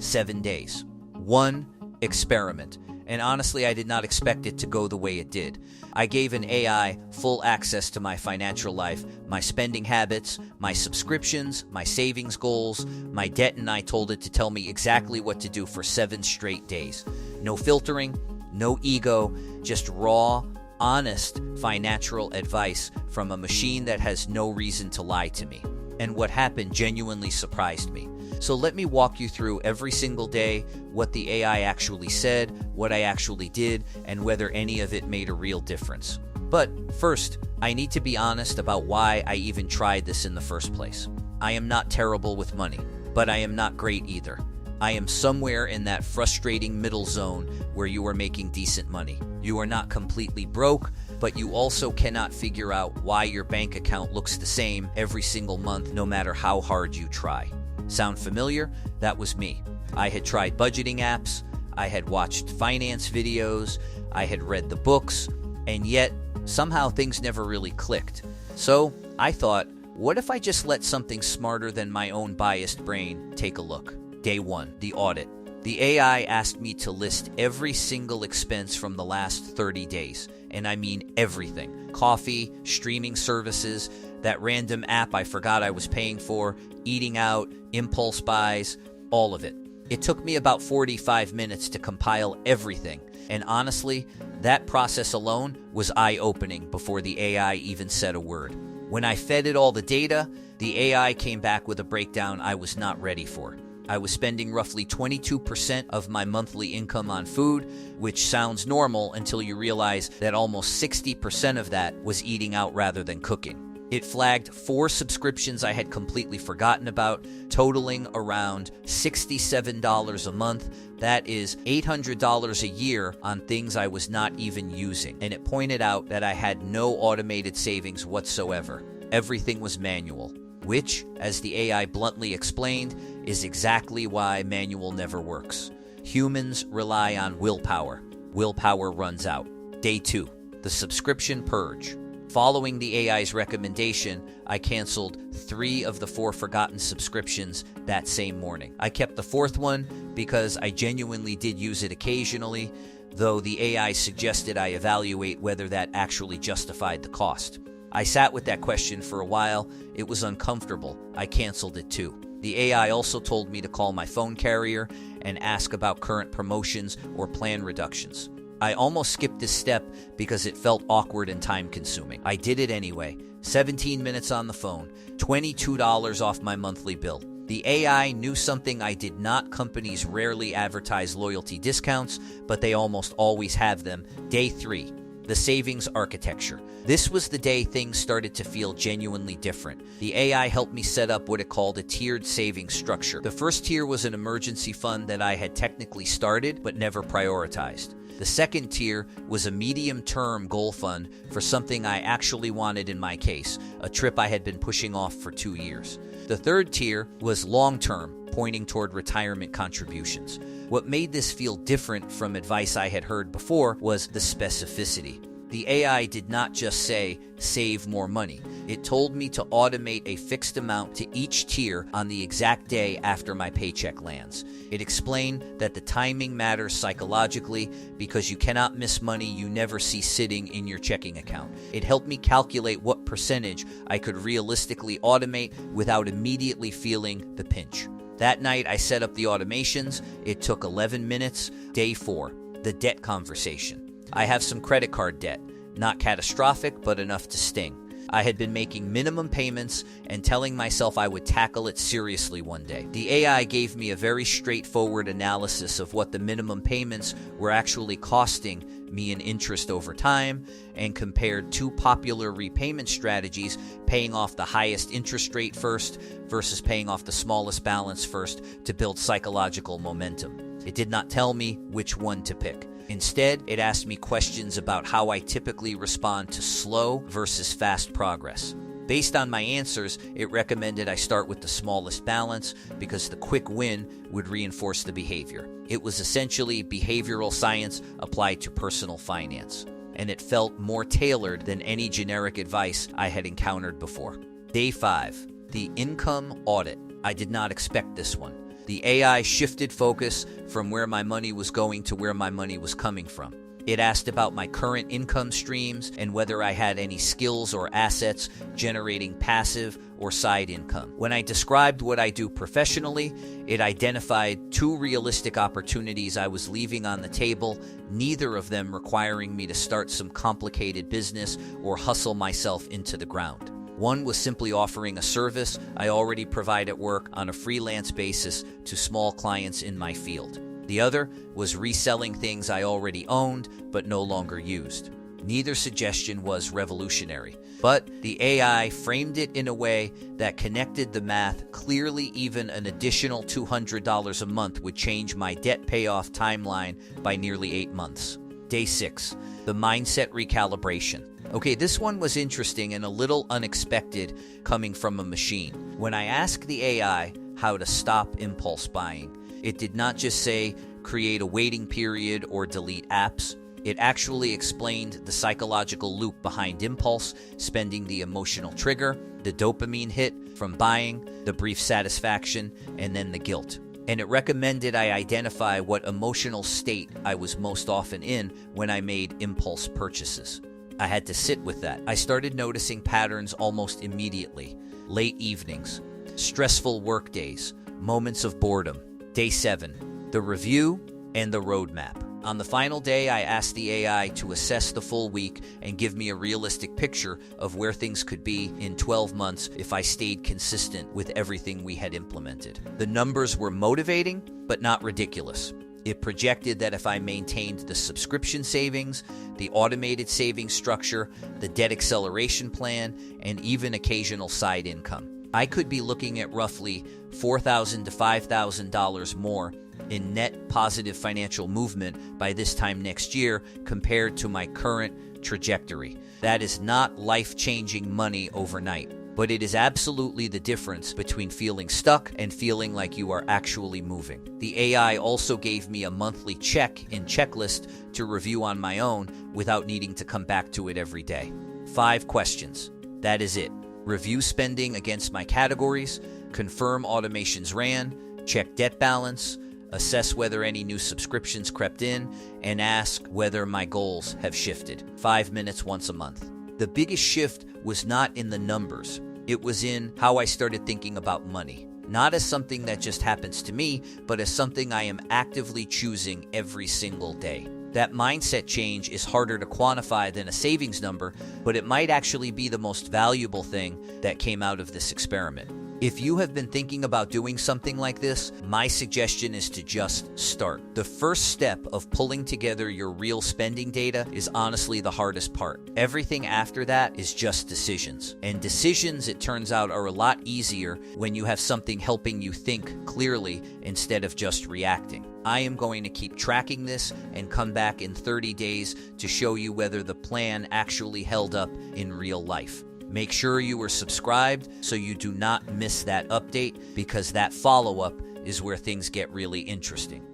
7 days. One experiment. And honestly, I did not expect it to go the way it did. I gave an AI full access to my financial life, my spending habits, my subscriptions, my savings goals, my debt, and I told it to tell me exactly what to do for 7 straight days. No filtering, no ego, just raw, honest financial advice from a machine that has no reason to lie to me. And what happened genuinely surprised me. So let me walk you through every single day what the AI actually said, what I actually did, and whether any of it made a real difference. But first, I need to be honest about why I even tried this in the first place. I am not terrible with money, but I am not great either. I am somewhere in that frustrating middle zone where you are making decent money. You are not completely broke, but you also cannot figure out why your bank account looks the same every single month, no matter how hard you try. Sound familiar? That was me. I had tried budgeting apps, I had watched finance videos, I had read the books, and yet somehow things never really clicked. So I thought, what if I just let something smarter than my own biased brain take a look? Day 1, the audit. The AI asked me to list every single expense from the last 30 days, and I mean everything. Coffee, streaming services, that random app I forgot I was paying for, eating out, impulse buys, all of it. It took me about 45 minutes to compile everything, and honestly, that process alone was eye-opening before the AI even said a word. When I fed it all the data, the AI came back with a breakdown I was not ready for. I was spending roughly 22% of my monthly income on food, which sounds normal until you realize that almost 60% of that was eating out rather than cooking. It flagged 4 subscriptions I had completely forgotten about, totaling around $67 a month. That is $800 a year on things I was not even using. And it pointed out that I had no automated savings whatsoever. Everything was manual, which, as the AI bluntly explained, is exactly why manual never works. Humans rely on willpower. Willpower runs out. Day 2, the subscription purge. Following the AI's recommendation, I canceled 3 of the 4 forgotten subscriptions that same morning. I kept the 4th one because I genuinely did use it occasionally, though the AI suggested I evaluate whether that actually justified the cost. I sat with that question for a while. It was uncomfortable. I canceled it too. The AI also told me to call my phone carrier and ask about current promotions or plan reductions. I almost skipped this step because it felt awkward and time-consuming. I did it anyway. 17 minutes on the phone, $22 off my monthly bill. The AI knew something I did not. Companies rarely advertise loyalty discounts, but they almost always have them. Day 3, the savings architecture. This was the day things started to feel genuinely different. The AI helped me set up what it called a tiered savings structure. The first tier was an emergency fund that I had technically started but never prioritized. The second tier was a medium-term goal fund for something I actually wanted, in my case, a trip I had been pushing off for 2 years. The third tier was long-term, pointing toward retirement contributions. What made this feel different from advice I had heard before was the specificity. The AI did not just say, save more money. It told me to automate a fixed amount to each tier on the exact day after my paycheck lands. It explained that the timing matters psychologically because you cannot miss money you never see sitting in your checking account. It helped me calculate what percentage I could realistically automate without immediately feeling the pinch. That night, I set up the automations. It took 11 minutes. Day 4, the debt conversation. I have some credit card debt, not catastrophic, but enough to sting. I had been making minimum payments and telling myself I would tackle it seriously one day. The AI gave me a very straightforward analysis of what the minimum payments were actually costing me in interest over time and compared 2 popular repayment strategies, paying off the highest interest rate first versus paying off the smallest balance first to build psychological momentum. It did not tell me which one to pick. Instead, it asked me questions about how I typically respond to slow versus fast progress. Based on my answers, it recommended I start with the smallest balance because the quick win would reinforce the behavior. It was essentially behavioral science applied to personal finance, and it felt more tailored than any generic advice I had encountered before. Day 5, the income audit. I did not expect this one. The AI shifted focus from where my money was going to where my money was coming from. It asked about my current income streams and whether I had any skills or assets generating passive or side income. When I described what I do professionally, it identified 2 realistic opportunities I was leaving on the table, neither of them requiring me to start some complicated business or hustle myself into the ground. One was simply offering a service I already provide at work on a freelance basis to small clients in my field. The other was reselling things I already owned but no longer used. Neither suggestion was revolutionary, but the AI framed it in a way that connected the math clearly. Even an additional $200 a month would change my debt payoff timeline by nearly 8 months. Day 6, the mindset recalibration. Okay, this one was interesting and a little unexpected coming from a machine. When I asked the AI how to stop impulse buying, it did not just say, create a waiting period or delete apps. It actually explained the psychological loop behind impulse, spending, the emotional trigger, the dopamine hit from buying, the brief satisfaction, and then the guilt. And it recommended I identify what emotional state I was most often in when I made impulse purchases. I had to sit with that. I started noticing patterns almost immediately. Late evenings, stressful work days, moments of boredom. Day 7, the review and the roadmap. On the final day, I asked the AI to assess the full week and give me a realistic picture of where things could be in 12 months if I stayed consistent with everything we had implemented. The numbers were motivating, but not ridiculous. It projected that if I maintained the subscription savings, the automated savings structure, the debt acceleration plan, and even occasional side income, I could be looking at roughly $4,000 to $5,000 more in net positive financial movement by this time next year compared to my current trajectory. That is not life-changing money overnight, but it is absolutely the difference between feeling stuck and feeling like you are actually moving. The AI also gave me a monthly checklist to review on my own without needing to come back to it every day. 5 questions. That is it. Review spending against my categories, confirm automations ran, check debt balance, assess whether any new subscriptions crept in, and ask whether my goals have shifted. 5 minutes once a month. The biggest shift was not in the numbers. It was in how I started thinking about money. Not as something that just happens to me, but as something I am actively choosing every single day. That mindset change is harder to quantify than a savings number, but it might actually be the most valuable thing that came out of this experiment. If you have been thinking about doing something like this, my suggestion is to just start. The first step of pulling together your real spending data is honestly the hardest part. Everything after that is just decisions. And decisions, it turns out, are a lot easier when you have something helping you think clearly instead of just reacting. I am going to keep tracking this and come back in 30 days to show you whether the plan actually held up in real life. Make sure you are subscribed so you do not miss that update, because that follow-up is where things get really interesting.